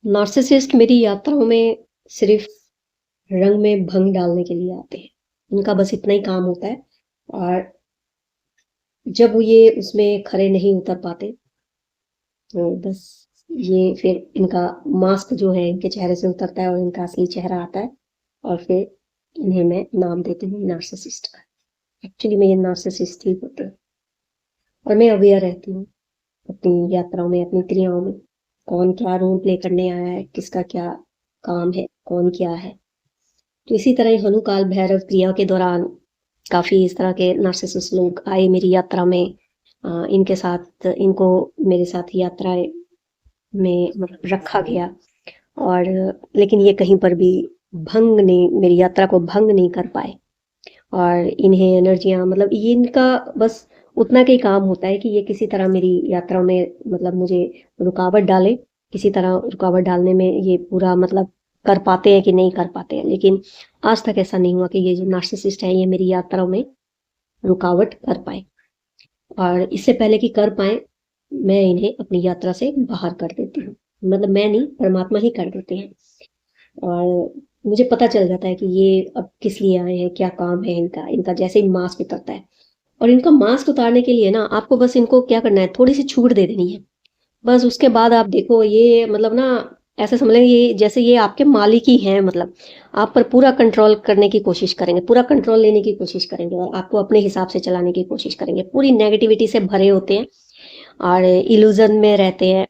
Narcissist मेरी यात्राओं में सिर्फ रंग में भंग डालने के लिए आते हैं। उनका बस इतना ही काम होता है। और जब वो ये उसमें खरे नहीं उतर पाते, तो बस ये फिर इनका मास्क जो है इनके चेहरे से उतरता है और इनका असली चेहरा आता है। और फिर इन्हें मैं नाम देती हूँ नार्सिसिस्ट का। एक्चुअली मैं ये नार्सिसिस्ट ही होते हैं। और मैं अवेयर रहती हूँ अपनी यात्राओं में, अपनी क्रियाओं में, कौन क्या रोल प्ले करने आया है, किसका क्या काम है, कौन क्या है। तो इसी तरह ही हनुकाल भैरव क्रिया के दौरान काफ़ी इस तरह के नार्सिसिस्ट लोग आए मेरी यात्रा में। इनके साथ इनको मेरे साथ यात्राएं में मतलब रखा गया। और लेकिन ये कहीं पर भी भंग नहीं, मेरी यात्रा को भंग नहीं कर पाए। और इन्हें एनर्जियां मतलब ये इनका बस उतना का ही काम होता है कि ये किसी तरह मेरी यात्रा में मतलब मुझे रुकावट डाले। किसी तरह रुकावट डालने में ये पूरा मतलब कर पाते हैं कि नहीं कर पाते हैं। लेकिन आज तक ऐसा नहीं हुआ कि ये जो नार्सिसिस्ट है ये मेरी यात्रा में रुकावट कर पाए। और इससे पहले कि कर पाए, मैं इन्हें अपनी यात्रा से बाहर कर देती हूँ। मतलब मैं नहीं, परमात्मा ही कर देते हैं। और मुझे पता चल जाता है कि ये अब किस लिए आए हैं, क्या काम है इनका। इनका जैसे ही मास्क उतरता है, और इनका मास्क उतारने के लिए ना आपको बस इनको क्या करना है, थोड़ी सी छूट दे देनी है। बस उसके बाद आप देखो ये मतलब ना, ऐसे समझ लें ये जैसे ये आपके मालिक ही हैं। मतलब आप पर पूरा कंट्रोल करने की कोशिश करेंगे, पूरा कंट्रोल लेने की कोशिश करेंगे और आपको अपने हिसाब से चलाने की कोशिश करेंगे। पूरी नेगेटिविटी से भरे होते हैं और इल्यूजन में रहते हैं।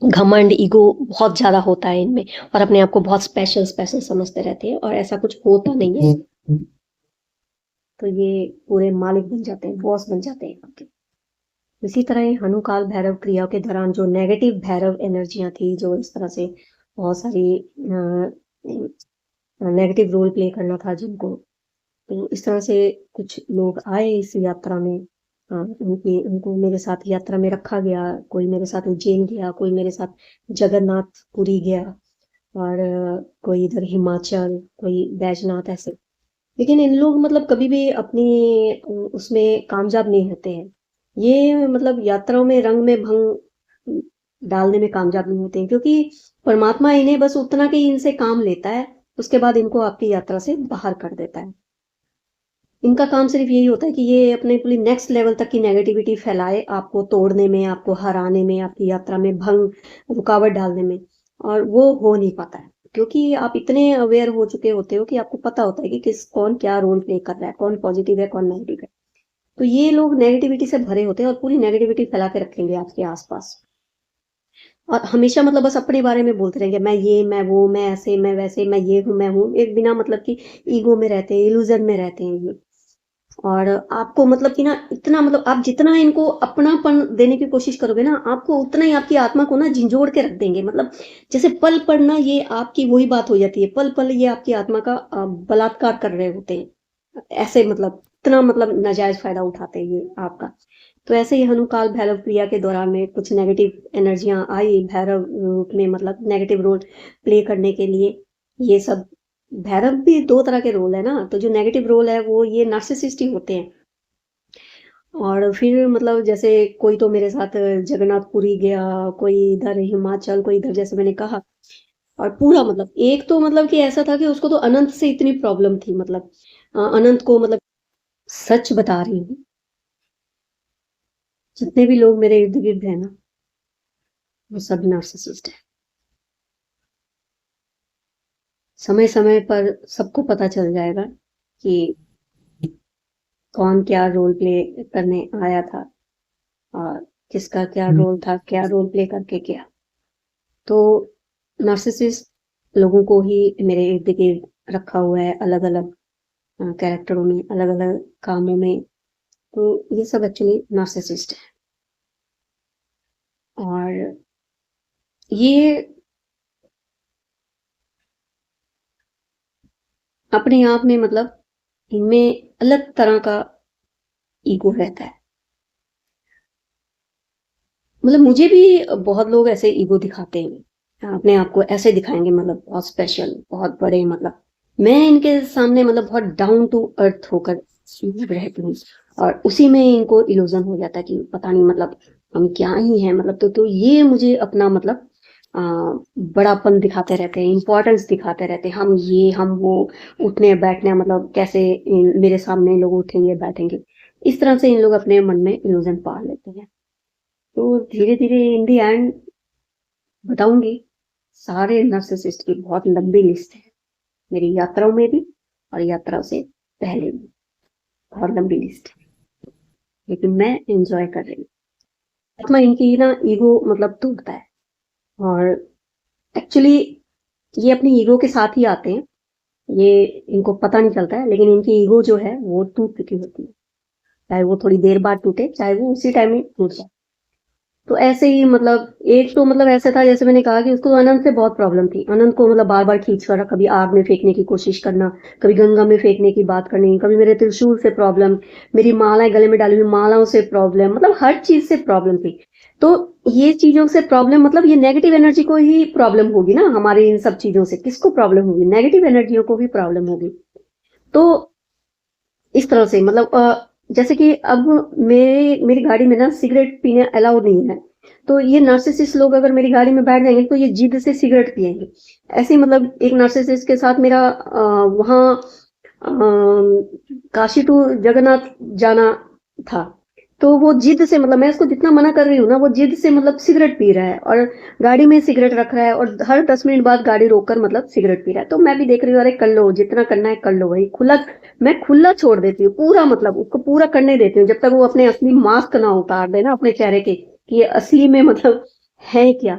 घमंड, ईगो बहुत ज्यादा होता है इनमें। और अपने आप को बहुत स्पेशल स्पेशल समझते रहते हैं और ऐसा कुछ होता नहीं है। तो ये पूरे मालिक बन जाते हैं, बॉस बन जाते हैं आपके। इसी तरह हनुकाल भैरव क्रिया के दौरान जो नेगेटिव भैरव एनर्जियां थी, जो इस तरह से बहुत सारी नेगेटिव रोल प्ले करना था जिनको, तो इस तरह से कुछ लोग आए इस यात्रा में। उनको मेरे साथ यात्रा में रखा गया। कोई मेरे साथ उज्जैन गया, कोई मेरे साथ जगन्नाथपुरी गया, और कोई इधर हिमाचल, कोई बैजनाथ, ऐसे। लेकिन इन लोग मतलब कभी भी अपनी उसमें कामयाब नहीं होते हैं। ये मतलब यात्राओं में रंग में भंग डालने में कामयाब नहीं होते हैं, क्योंकि परमात्मा इन्हें बस उतना के ही इनसे काम लेता है। उसके बाद इनको आपकी यात्रा से बाहर कर देता है। इनका काम सिर्फ यही होता है कि ये अपने पूरी नेक्स्ट लेवल तक की नेगेटिविटी फैलाए, आपको तोड़ने में, आपको हराने में, आपकी यात्रा में भंग रुकावट डालने में। और वो हो नहीं पाता है, क्योंकि आप इतने अवेयर हो चुके होते हो कि आपको पता होता है कि किस कौन क्या रोल प्ले कर रहा है, कौन पॉजिटिव है, कौन नेगेटिव है। तो ये लोग नेगेटिविटी से भरे होते हैं और पूरी नेगेटिविटी फैला के रखेंगे आपके आसपास। और हमेशा मतलब बस अपने बारे में बोलते रहेंगे, मैं ये, मैं वो, मैं ऐसे, मैं वैसे, मैं ये हूँ, मैं हूँ, एक बिना मतलब की ईगो में रहते हैं, इल्यूजन में रहते हैं ये। और आपको मतलब कि ना इतना मतलब आप जितना इनको अपनापन देने की कोशिश करोगे ना, आपको उतना ही आपकी आत्मा को ना झिंझोड़ के रख देंगे। मतलब जैसे पल पल ना ये आपकी वही बात हो जाती है, पल पल ये आपकी आत्मा का बलात्कार कर रहे होते हैं। ऐसे मतलब इतना मतलब नाजायज फायदा उठाते हैं ये आपका। तो ऐसे ही हनुकाल भैरव क्रिया के दौरान में कुछ नेगेटिव एनर्जियां आई भैरव रूप में, मतलब नेगेटिव रोल प्ले करने के लिए। ये सब भैरव भी दो तरह के रोल है ना, तो जो नेगेटिव रोल है वो ये नार्सिसिस्ट ही होते हैं। और फिर मतलब जैसे कोई तो मेरे साथ जगन्नाथपुरी गया, कोई इधर हिमाचल, कोई इधर, जैसे मैंने कहा। और पूरा मतलब एक तो मतलब कि ऐसा था कि उसको तो अनंत से इतनी प्रॉब्लम थी। मतलब अनंत को मतलब सच बता रही हूँ, जितने भी लोग मेरे इर्द गिर्द है ना, वो सब नार्सिसिस्ट है। समय समय पर सबको पता चल जाएगा कि कौन क्या रोल प्ले करने आया था और किसका क्या रोल था, क्या रोल प्ले करके किया। तो नार्सिसिस्ट लोगों को ही मेरे इर्द गिर्द रखा हुआ है, अलग अलग कैरेक्टरों में, अलग अलग कामों में। तो ये सब एक्चुअली नार्सिसिस्ट है। और ये अपने आप में मतलब इनमें अलग तरह का ईगो रहता है। मतलब मुझे भी बहुत लोग ऐसे ईगो दिखाते हैं, अपने आप को ऐसे दिखाएंगे मतलब बहुत स्पेशल, बहुत बड़े। मतलब मैं इनके सामने मतलब बहुत डाउन टू अर्थ होकर रहती हूँ। और उसी में इनको इल्यूजन हो जाता है कि पता नहीं मतलब हम क्या ही हैं। मतलब तो ये मुझे अपना मतलब बड़ापन दिखाते रहते हैं, इम्पोर्टेंस दिखाते रहते हैं, हम ये हम वो, उठने बैठने मतलब कैसे मेरे सामने लोग उठेंगे बैठेंगे, इस तरह से इन लोग अपने मन में इल्यूजन पाल लेते हैं। तो धीरे धीरे इन दी एंड बताऊंगी, सारे नार्सिसिस्ट की बहुत लंबी लिस्ट है, मेरी यात्राओं में भी और यात्रा से पहले भी बहुत लंबी लिस्ट है, लेकिन मैं एंजॉय कर रही हूँ। आत्मा इनकी ना ईगो मतलब टूटता है, और एक्चुअली ये अपनी ईगो के साथ ही आते हैं, ये इनको पता नहीं चलता है, लेकिन इनकी ईगो जो है वो टूट चुकी होती है, चाहे वो थोड़ी देर बाद टूटे चाहे वो उसी टाइम में टूट जाए। तो ऐसे ही मतलब एक तो मतलब ऐसा था, जैसे मैंने कहा कि उसको अनंत से बहुत प्रॉब्लम थी, अनंत को मतलब बार बार खींच कर कभी आग में फेंकने की कोशिश करना, कभी गंगा में फेंकने की बात करनी, कभी मेरे त्रिशूल से प्रॉब्लम, मेरी मालाएं गले में डाली हुई मालाओं से प्रॉब्लम, मतलब हर चीज से प्रॉब्लम थी। तो ये चीजों से प्रॉब्लम मतलब ये नेगेटिव एनर्जी को ही प्रॉब्लम होगी ना, हमारी इन सब चीजों से किसको प्रॉब्लम होगी, नेगेटिव एनर्जियों को भी प्रॉब्लम होगी। तो इस तरह से मतलब जैसे कि अब मेरी गाड़ी में ना सिगरेट पीने अलाउड नहीं है, तो ये नार्सिसिस्ट लोग अगर मेरी गाड़ी में बैठ जाएंगे तो ये जिद से सिगरेट पिएंगे। ऐसे ही मतलब एक नार्सिसिस्ट के साथ मेरा वहाँ काशी टू जगन्नाथ जाना था, तो वो जिद से मतलब मैं इसको जितना मना कर रही हूँ ना, वो जिद से मतलब सिगरेट पी रहा है और गाड़ी में सिगरेट रख रहा है और हर 10 मिनट बाद गाड़ी रोककर मतलब सिगरेट पी रहा है। तो मैं भी देख रही हूँ, अरे कर लो जितना करना है कर लो भाई, खुला मैं खुला छोड़ देती हूँ पूरा, मतलब उसको पूरा करने देती हूँ जब तक वो अपने असली मास्क ना उतार दे ना अपने चेहरे के, कि ये असली में मतलब है क्या।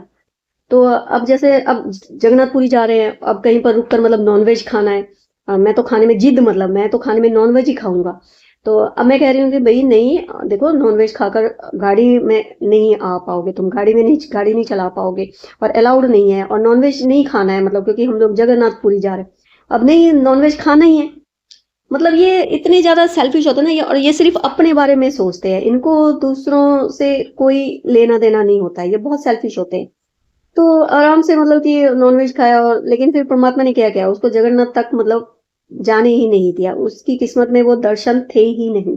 तो अब जैसे अब जगन्नाथपुरी जा रहे हैं, अब कहीं पर रुककर मतलब नॉनवेज खाना है, मैं तो खाने में जिद मतलब मैं तो खाने में नॉनवेज ही खाऊंगा। तो अब मैं कह रही हूँ कि भाई नहीं, देखो नॉनवेज खाकर गाड़ी में नहीं आ पाओगे, तुम गाड़ी में नहीं गाड़ी नहीं चला पाओगे, और अलाउड नहीं है, और नॉनवेज नहीं खाना है मतलब, क्योंकि हम लोग जगन्नाथपुरी जा रहे हैं, अब नहीं नॉनवेज खाना ही है। मतलब ये इतने ज्यादा सेल्फिश होते हैं ना ये, और ये सिर्फ अपने बारे में सोचते हैं, इनको दूसरों से कोई लेना देना नहीं होता है, ये बहुत सेल्फिश होते हैं। तो आराम से मतलब कि नॉनवेज खाया, और लेकिन फिर परमात्मा ने क्या किया, उसको जगन्नाथ तक मतलब जाने ही नहीं दिया, उसकी किस्मत में वो दर्शन थे ही नहीं।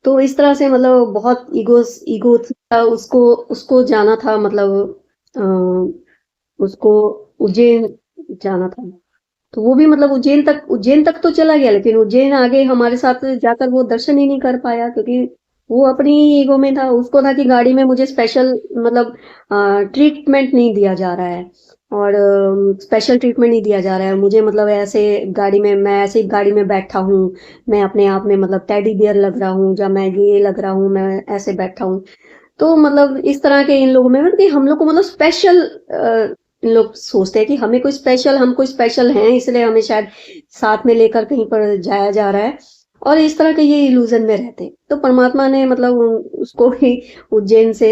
तो इस तरह से मतलब बहुत ईगो था उसको, उसको जाना था मतलब उसको उज्जैन जाना था, तो वो भी मतलब उज्जैन तक तो चला गया, लेकिन उज्जैन आगे हमारे साथ जाकर वो दर्शन ही नहीं कर पाया, क्योंकि वो अपनी ईगो में था, उसको था कि गाड़ी में मुझे स्पेशल मतलब ट्रीटमेंट नहीं दिया जा रहा है, और स्पेशल ट्रीटमेंट नहीं दिया जा रहा है मुझे, मतलब ऐसे गाड़ी में मैं ऐसे गाड़ी में बैठा हूँ, मैं अपने आप में मतलब टेडी बियर लग रहा हूँ, या मैं ये लग रहा हूँ, मैं ऐसे बैठा हूँ। तो मतलब इस तरह के इन लोगों में मतलब कि हम लोग को मतलब स्पेशल, इन लोग सोचते हैं कि हमें कोई स्पेशल, हम कोई स्पेशल हैं इसलिए हमें शायद साथ में लेकर कहीं पर जाया जा रहा है, और इस तरह के ये इल्यूजन में रहते हैं। तो परमात्मा ने मतलब उसको ही उज्जैन से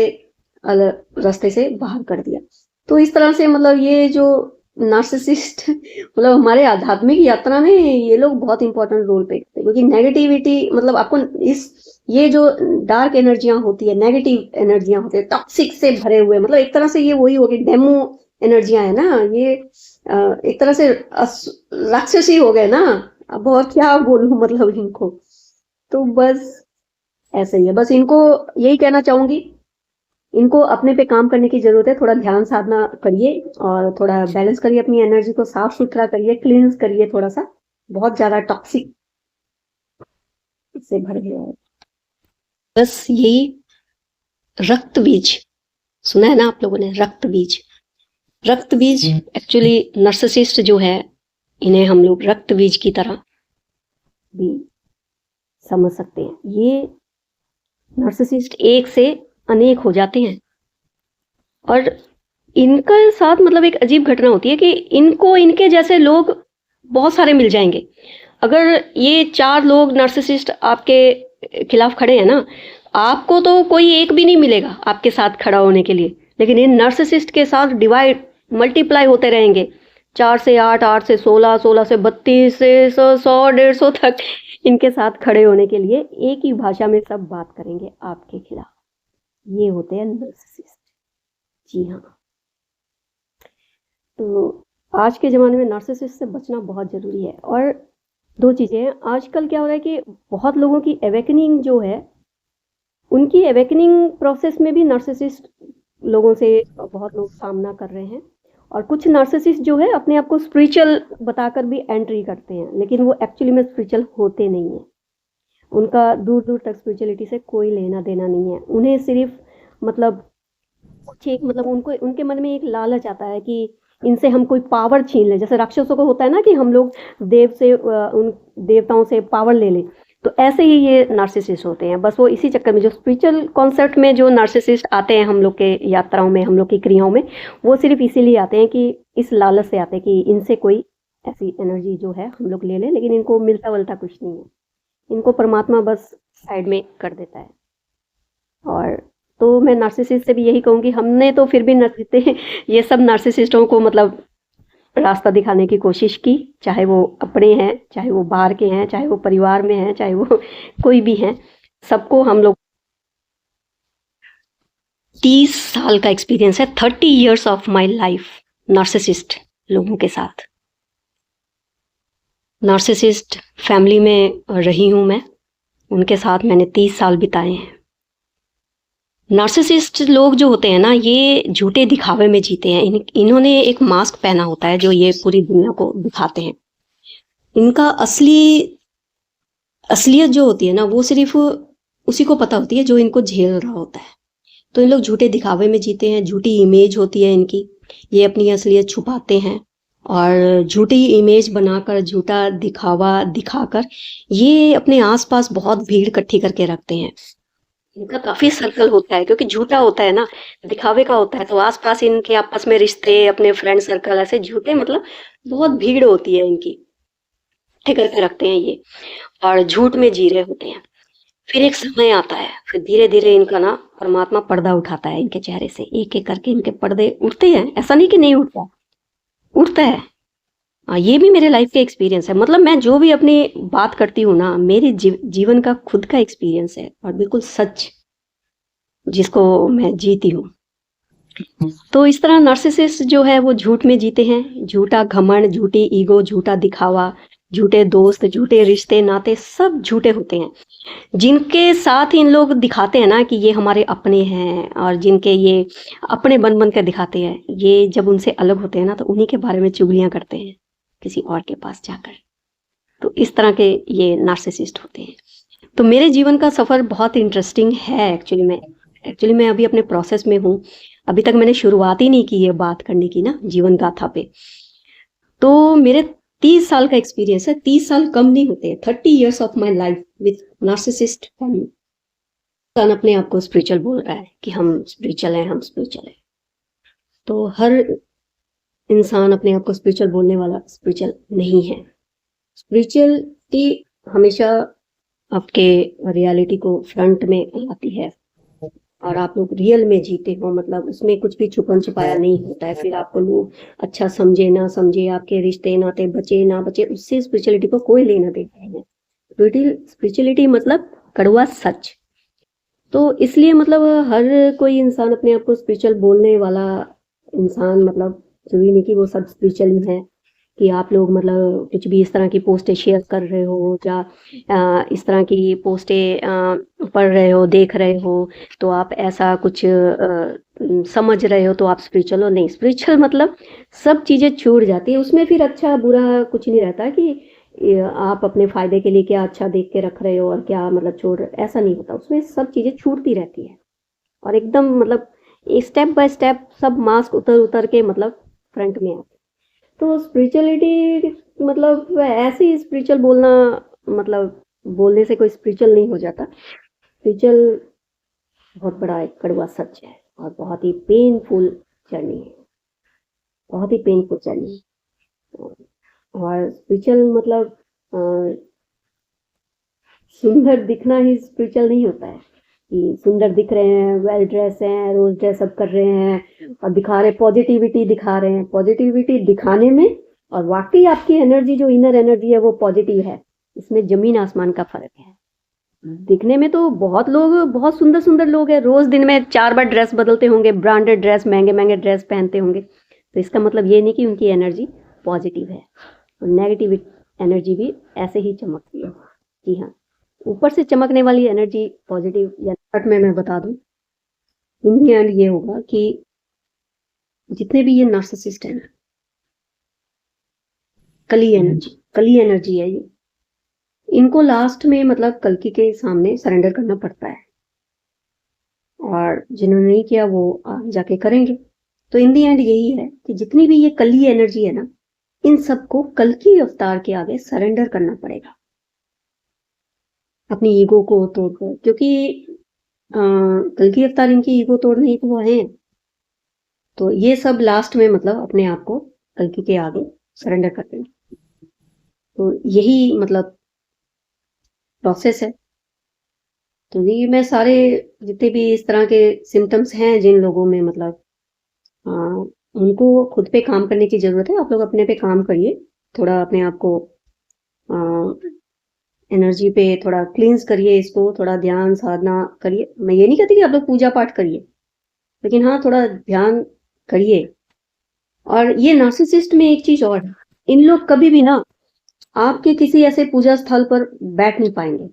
अलग रास्ते से बाहर कर दिया। तो इस तरह से मतलब ये जो नार्सिसिस्ट मतलब हमारे आध्यात्मिक यात्रा में ये लोग बहुत इंपॉर्टेंट रोल प्ले करते हैं, क्योंकि नेगेटिविटी मतलब आपको इस ये जो डार्क एनर्जियां होती है, नेगेटिव एनर्जियां होती है, टॉक्सिक से भरे हुए, मतलब एक तरह से ये वही हो गई डेमो एनर्जियां है ना ये, एक तरह से राक्षसी हो गए ना। अब और क्या बोलूं मतलब इनको, तो बस ऐसे ही है, बस इनको यही कहना चाहूंगी, इनको अपने पे काम करने की जरूरत है, थोड़ा ध्यान साधना करिए और थोड़ा बैलेंस करिए, अपनी एनर्जी को साफ सुथरा करिए, क्लींस करिए थोड़ा सा, बहुत ज्यादा टॉक्सिक से भर गया है। बस यही रक्त बीज सुना है ना आप लोगों ने, रक्त बीज, रक्त बीज एक्चुअली नार्सिसिस्ट जो है, इन्हें हम लोग रक्त बीज की तरह भी समझ सकते हैं। ये नार्सिसिस्ट एक से अनेक हो जाते हैं, और इनका साथ मतलब एक अजीब घटना होती है कि इनको इनके जैसे लोग बहुत सारे मिल जाएंगे। अगर ये 4 लोग नार्सिसिस्ट आपके खिलाफ खड़े हैं ना, आपको तो कोई एक भी नहीं मिलेगा आपके साथ खड़ा होने के लिए, लेकिन इन नार्सिसिस्ट के साथ डिवाइड मल्टीप्लाई होते रहेंगे, 4 से 8, 8 से 16, 16 से 32 से 100, 150 तक इनके साथ खड़े होने के लिए एक ही भाषा में सब बात करेंगे आपके खिलाफ। ये होते हैं नार्सिसिस्ट। जी हाँ, तो आज के ज़माने में नार्सिसिस्ट से बचना बहुत ज़रूरी है। और 2 चीज़ें हैं, आजकल क्या हो रहा है कि बहुत लोगों की अवेकनिंग जो है, उनकी अवेकनिंग प्रोसेस में भी नार्सिसिस्ट लोगों से बहुत लोग सामना कर रहे हैं। और कुछ नार्सिसिस्ट जो है अपने आप को स्पिरिचुअल बताकर भी एंट्री करते हैं, लेकिन वो एक्चुअली में स्पिरिचुअल होते नहीं हैं। उनका दूर-दूर तक स्पिरिचुअलिटी से कोई लेना-देना नहीं है। उन्हें सिर्फ़ मतलब कुछ एक मतलब उनको उनके मन में एक लालच आता है कि इनसे हम कोई पावर छीन लें। जैसे राक्षसों को होता है ना कि हम लोग उन देवताओं से पावर ले लें। तो ऐसे ही ये नार्सिसिस्ट होते हैं। बस वो इसी चक्कर में जो स्पिरिचुअल कॉन्सेप्ट में जो नार्सिसिस्ट आते हैं हम लोग के यात्राओं में, हम लोग की क्रियाओं में, वो सिर्फ़ इसीलिए आते हैं कि इस लालच से आते हैं कि इनसे कोई ऐसी एनर्जी जो है हम लोग ले लें, लेकिन इनको मिलता-वलता कुछ नहीं है। इनको परमात्मा बस साइड में कर देता है। और तो मैं नार्सिसिस्ट से भी यही कहूँगी, हमने तो फिर भी ये सब नार्सिसिस्टों को मतलब रास्ता दिखाने की कोशिश की, चाहे वो अपने हैं, चाहे वो बाहर के हैं, चाहे वो परिवार में हैं, चाहे वो कोई भी हैं, सबको हम लोग 30 साल का एक्सपीरियंस है, 30 years of my life narcissist लोगों के साथ। नार्सिसिस्ट फैमिली में रही हूँ मैं, उनके साथ मैंने 30 साल बिताए हैं। नार्सिसिस्ट लोग जो होते हैं ना, ये झूठे दिखावे में जीते हैं। इन्होंने एक मास्क पहना होता है जो ये पूरी दुनिया को दिखाते हैं। इनका असलियत जो होती है ना, वो सिर्फ उसी को पता होती है जो इनको झेल रहा होता है। तो इन लोग झूठे दिखावे में जीते हैं, झूठी इमेज होती है इनकी, ये अपनी असलियत छुपाते हैं और झूठी इमेज बनाकर, झूठा दिखावा दिखाकर ये अपने आसपास बहुत भीड़ इकट्ठी करके रखते हैं। इनका काफी सर्कल होता है क्योंकि झूठा होता है ना, दिखावे का होता है, तो आसपास इनके आपस में रिश्ते, अपने फ्रेंड सर्कल ऐसे झूठे मतलब बहुत भीड़ होती है इनकी, इकट्ठे करके रखते हैं ये और झूठ में जी रहे होते हैं। फिर एक समय आता है, फिर धीरे-धीरे इनका ना परमात्मा पर्दा उठाता है इनके चेहरे से, एक-एक करके इनके पर्दे उठते हैं, ऐसा नहीं कि नहीं उठता, उठता है। ये भी मेरे लाइफ का एक्सपीरियंस है। मतलब मैं जो भी अपनी बात करती हूँ ना, मेरे जीवन का खुद का एक्सपीरियंस है और बिल्कुल सच, जिसको मैं जीती हूँ। तो इस तरह नार्सिसिस्ट जो है वो झूठ में जीते हैं, झूठा घमंड, झूठी ईगो, झूठा दिखावा, झूठे दोस्त, झूठे रिश्ते नाते सब झूठे होते हैं। जिनके साथ इन लोग दिखाते हैं ना कि ये हमारे अपने हैं और जिनके ये अपने बन के दिखाते हैं, ये जब उनसे अलग होते हैं ना तो उन्हीं के बारे में चुगलियां करते हैं किसी और के पास जाकर। तो इस तरह के ये नार्सिसिस्ट होते हैं। तो मेरे जीवन का सफर बहुत इंटरेस्टिंग है एक्चुअली मैं अभी अपने प्रोसेस में हूँ। अभी तक मैंने शुरुआत ही नहीं की है बात करने की ना जीवन गाथा पे। तो मेरे 30 साल का एक्सपीरियंस है, 30 साल कम नहीं होते, 30 years of my life with narcissist family. इंसान अपने आप को स्पिरिचुअल बोल रहा है कि हम स्पिरिचुअल हैं, हम स्पिरिचुअल हैं। तो हर इंसान अपने आप को स्पिरिचुअल बोलने वाला स्पिरिचुअल नहीं है। स्पिरिचुअलिटी हमेशा आपके रियलिटी को फ्रंट में लाती है और आप लोग रियल में जीते हो, मतलब उसमें कुछ भी छुपन छुपाया नहीं होता है। फिर आपको लोग अच्छा समझे ना समझे, आपके रिश्ते नाते बचे ना बचे, उससे स्पिरिचुअलिटी को कोई लेना देना नहीं है। स्पिरिचुअलिटी मतलब कड़वा सच। तो इसलिए मतलब हर कोई इंसान अपने आप को स्पिरिचुअल बोलने वाला इंसान, मतलब जरूरी नहीं कि वो सब स्पिरिचुअल ही है कि आप लोग मतलब कुछ भी इस तरह की पोस्टें शेयर कर रहे हो या इस तरह की पोस्टें पढ़ रहे हो, देख रहे हो, तो आप ऐसा कुछ समझ रहे हो तो आप स्पिरिचुअल हो। नहीं, स्पिरिचुअल मतलब सब चीज़ें छूट जाती है उसमें, फिर अच्छा बुरा कुछ नहीं रहता कि आप अपने फ़ायदे के लिए क्या अच्छा देख के रख रहे हो और क्या मतलब छोड़ रहे, ऐसा नहीं होता। उसमें सब चीज़ें छूटती रहती है और एकदम मतलब स्टेप बाय स्टेप सब मास्क उतर के मतलब फ्रंट में आते। तो स्पिरिचुअलिटी मतलब ऐसे ही स्पिरिचुअल बोलना, मतलब बोलने से कोई स्पिरिचुअल नहीं हो जाता। स्पिरिचुअल बहुत बड़ा एक कड़वा सच है और बहुत ही पेनफुल जर्नी है, बहुत ही पेनफुल जर्नी है। और स्पिरिचुअल मतलब सुंदर दिखना ही स्पिरिचुअल नहीं होता है कि सुंदर दिख रहे हैं, वेल ड्रेस हैं, रोज ड्रेसअप कर रहे हैं और दिखा रहे, पॉजिटिविटी दिखा रहे हैं। पॉजिटिविटी दिखाने में और वाकई आपकी एनर्जी जो इनर एनर्जी है वो पॉजिटिव है, इसमें जमीन आसमान का फर्क है। दिखने में तो बहुत लोग बहुत सुंदर सुंदर लोग हैं, रोज दिन में 4 बार ड्रेस बदलते होंगे, ब्रांडेड ड्रेस, महंगे महंगे ड्रेस पहनते होंगे, तो इसका मतलब ये नहीं कि उनकी एनर्जी पॉजिटिव है। और नेगेटिव एनर्जी भी ऐसे ही चमकती है। जी हाँ, ऊपर से चमकने वाली एनर्जी पॉजिटिव या शॉर्ट में मैं बता दूं, इन द एंड ये होगा कि जितने भी ये नार्सिसिस्ट है ना, कली एनर्जी है ये, इनको लास्ट में मतलब कल्कि के सामने सरेंडर करना पड़ता है, और जिन्होंने नहीं किया वो आगे जाके करेंगे। तो इन दी एंड यही है कि जितनी भी ये कली एनर्जी है ना, इन सबको कल्कि अवतार के आगे सरेंडर करना पड़ेगा, अपनी ईगो को तोड़कर, क्योंकि कल्कि अवतार इनकी ईगो तोड़ने को है। तो ये सब लास्ट में मतलब अपने आप को कल्कि के आगे सरेंडर कर देंगे। तो यही मतलब प्रोसेस है। तो ये मैं सारे जितने भी इस तरह के सिम्टम्स हैं जिन लोगों में मतलब उनको खुद पे काम करने की जरूरत है। आप लोग अपने पे काम करिए, थोड़ा अपने आप को एनर्जी पे थोड़ा क्लींस करिए, इसको थोड़ा ध्यान साधना करिए। मैं ये नहीं कहती कि आप लोग पूजा पाठ करिए, लेकिन हाँ थोड़ा ध्यान करिए। और ये नार्सिसिस्ट में एक चीज और है, इन लोग कभी भी ना आपके किसी ऐसे पूजा स्थल पर बैठ नहीं पाएंगे,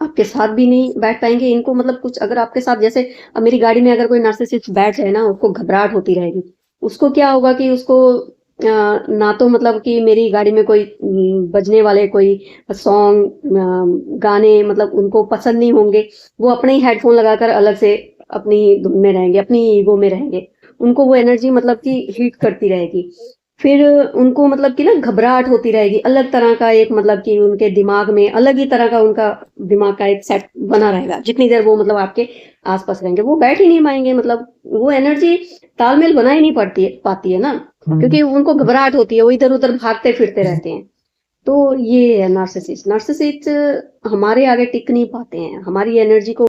आपके साथ भी नहीं बैठ पाएंगे। इनको मतलब कुछ अगर आपके साथ, जैसे अब मेरी गाड़ी में अगर कोई नार्सिसिस्ट बैठ जाए ना, उसको घबराहट होती रहेगी। उसको क्या होगा कि उसको ना तो मतलब कि मेरी गाड़ी में कोई बजने वाले कोई सॉन्ग गाने मतलब उनको पसंद नहीं होंगे। वो अपने ही हेडफोन लगाकर अलग से अपनी धुन में रहेंगे, अपनी ईगो में रहेंगे। उनको वो एनर्जी मतलब कि हीट करती रहेगी। फिर उनको मतलब कि ना घबराहट होती रहेगी, अलग तरह का एक मतलब कि उनके दिमाग में अलग ही तरह का उनका दिमाग का एक सेट बना रहेगा जितनी देर वो मतलब आपके आसपास रहेंगे। वो बैठ ही नहीं पाएंगे, मतलब वो एनर्जी तालमेल बना ही नहीं पाती है ना, क्योंकि उनको घबराहट होती है, वो इधर उधर भागते फिरते रहते हैं। तो ये है नार्सिसिस्ट। नार्सिसिस्ट हमारे आगे टिक नहीं पाते हैं, हमारी एनर्जी को